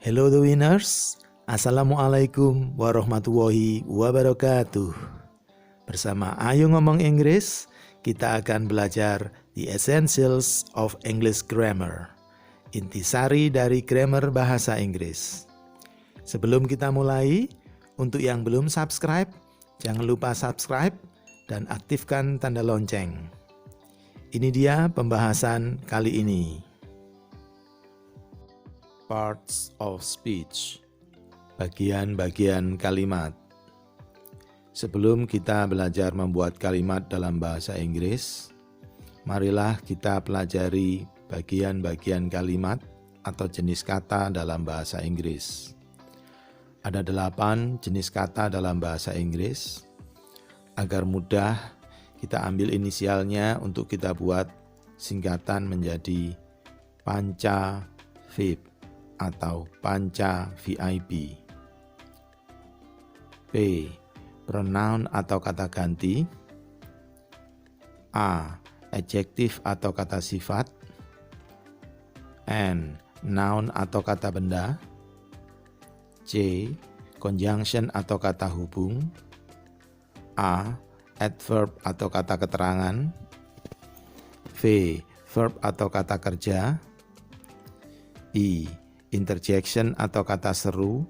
Hello the winners, Assalamualaikum warahmatullahi wabarakatuh. Bersama Ayo Ngomong Inggris, kita akan belajar The Essentials of English Grammar, intisari dari grammar bahasa Inggris. Sebelum kita mulai, untuk yang belum subscribe, jangan lupa subscribe dan aktifkan tanda lonceng. Ini dia pembahasan kali ini. Parts of speech, bagian-bagian kalimat. Sebelum kita belajar membuat kalimat dalam bahasa Inggris, marilah kita pelajari bagian-bagian kalimat atau jenis kata dalam bahasa Inggris. Ada 8 jenis kata dalam bahasa Inggris. Agar mudah, kita ambil inisialnya untuk kita buat singkatan menjadi panca VIP atau panca VIP. P. Pronoun atau kata ganti. A. Adjektif atau kata sifat. N. Noun atau kata benda. C. Conjunction atau kata hubung. A. Adverb atau kata keterangan. V. Verb atau kata kerja. I. Interjection atau kata seru.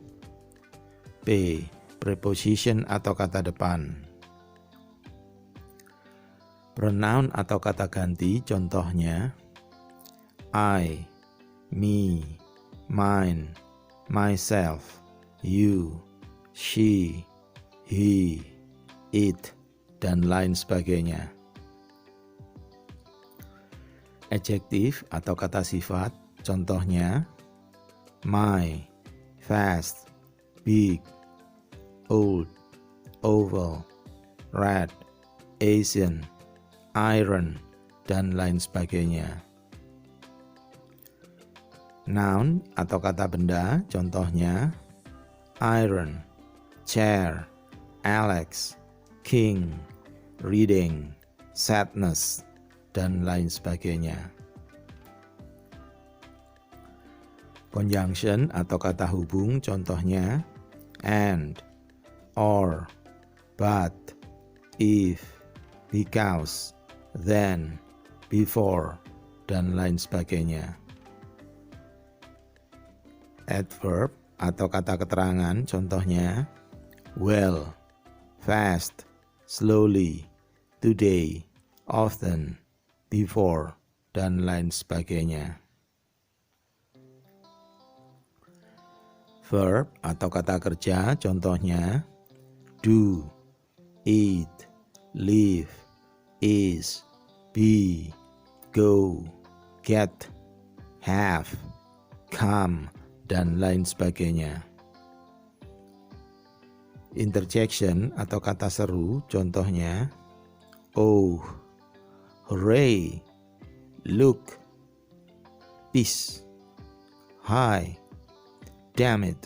P. Preposition atau kata depan. Pronoun atau kata ganti contohnya I, me, mine, myself, you, she, he, it, dan lain sebagainya. Adjektif atau kata sifat contohnya my, fast, big, old, oval, red, Asian, iron, dan lain sebagainya. Noun atau kata benda contohnya iron, chair, Alex, king, reading, sadness, dan lain sebagainya. Conjunction atau kata hubung contohnya and, or, but, if, because, then, before, dan lain sebagainya. Adverb atau kata keterangan contohnya well, fast, slowly, today, often, before, dan lain sebagainya. Verb atau kata kerja contohnya do, eat, live, is, be, go, get, have, come, dan lain sebagainya. Interjection atau kata seru contohnya oh, hooray, look, peace, hi, damn it,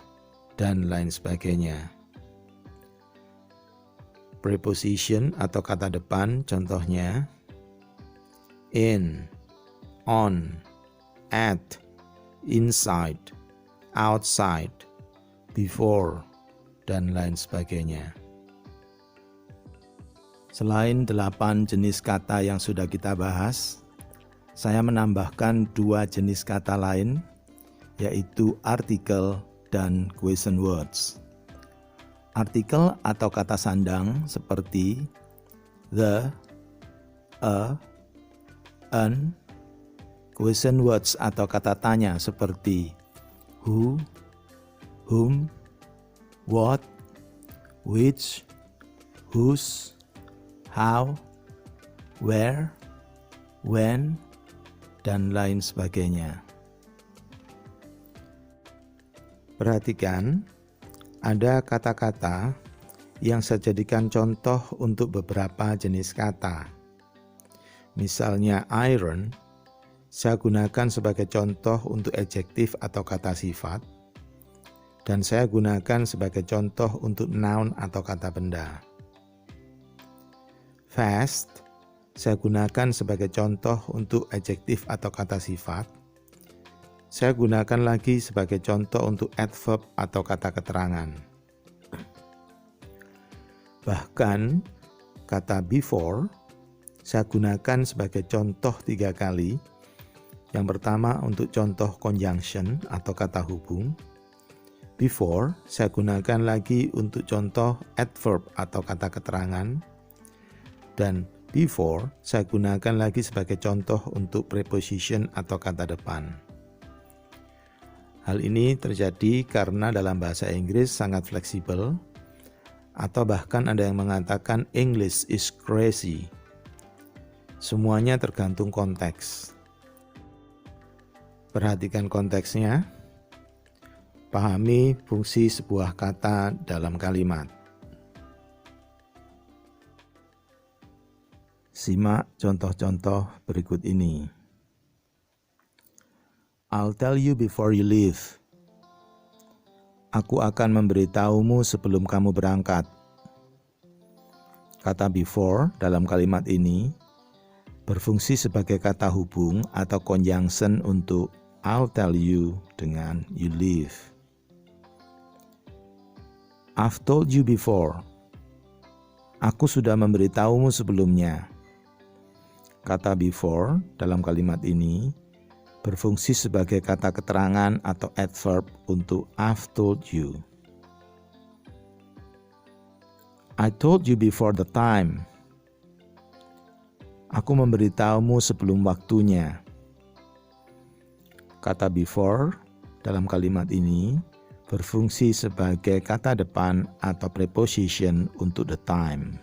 dan lain sebagainya. Preposition atau kata depan contohnya in, on, at, inside, outside, before, dan lain sebagainya. Selain 8 jenis kata yang sudah kita bahas, saya menambahkan 2 jenis kata lain, yaitu artikel dan question words. Artikel atau kata sandang seperti the, a, an. Question words atau kata tanya seperti who, whom, what, which, whose, how, where, when, dan lain sebagainya. Perhatikan, ada kata-kata yang saya jadikan contoh untuk beberapa jenis kata. Misalnya iron, saya gunakan sebagai contoh untuk adjektif atau kata sifat, dan saya gunakan sebagai contoh untuk noun atau kata benda. Fast, saya gunakan sebagai contoh untuk adjektif atau kata sifat, saya gunakan lagi sebagai contoh untuk adverb atau kata keterangan. Bahkan kata before saya gunakan sebagai contoh 3 kali. Yang pertama untuk contoh conjunction atau kata hubung. Before saya gunakan lagi untuk contoh adverb atau kata keterangan. Dan before saya gunakan lagi sebagai contoh untuk preposition atau kata depan. Hal ini terjadi karena dalam bahasa Inggris sangat fleksibel, atau bahkan ada yang mengatakan English is crazy. Semuanya tergantung konteks. Perhatikan konteksnya, pahami fungsi sebuah kata dalam kalimat. Simak contoh-contoh berikut ini. I'll tell you before you leave. Aku akan memberitahumu sebelum kamu berangkat. Kata before dalam kalimat ini berfungsi sebagai kata hubung atau conjunction untuk I'll tell you dengan you leave. I've told you before. Aku sudah memberitahumu sebelumnya. Kata before dalam kalimat ini berfungsi sebagai kata keterangan atau adverb untuk I've told you. I told you before the time. Aku memberitahumu sebelum waktunya. Kata before dalam kalimat ini berfungsi sebagai kata depan atau preposition untuk the time.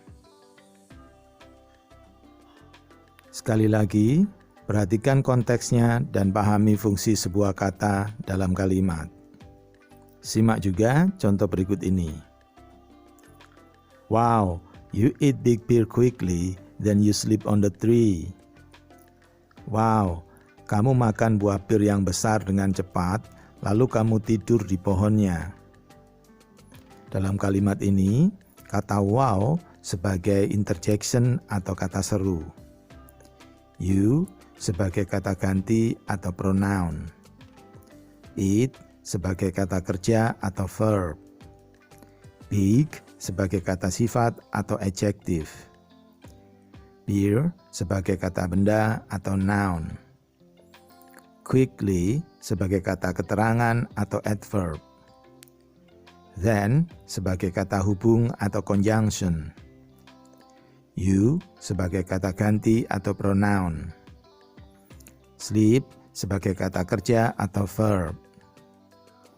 Sekali lagi, perhatikan konteksnya dan pahami fungsi sebuah kata dalam kalimat. Simak juga contoh berikut ini. Wow, you eat big pear quickly, then you sleep on the tree. Wow, kamu makan buah pir yang besar dengan cepat, lalu kamu tidur di pohonnya. Dalam kalimat ini, kata wow sebagai interjection atau kata seru. You sebagai kata ganti atau pronoun. It sebagai kata kerja atau verb. Big sebagai kata sifat atau adjektif. Beer sebagai kata benda atau noun. Quickly sebagai kata keterangan atau adverb. Then sebagai kata hubung atau conjunction. You sebagai kata ganti atau pronoun. Sleep sebagai kata kerja atau verb.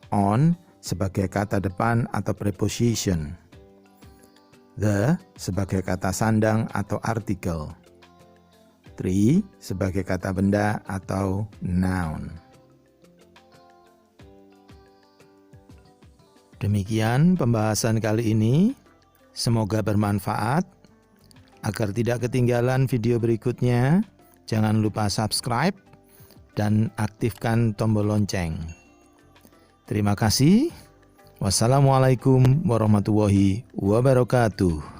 On sebagai kata depan atau preposition. The sebagai kata sandang atau artikel. Tree sebagai kata benda atau noun. Demikian pembahasan kali ini. Semoga bermanfaat. Agar tidak ketinggalan video berikutnya, jangan lupa subscribe dan aktifkan tombol lonceng. Terima kasih. Wassalamualaikum warahmatullahi wabarakatuh.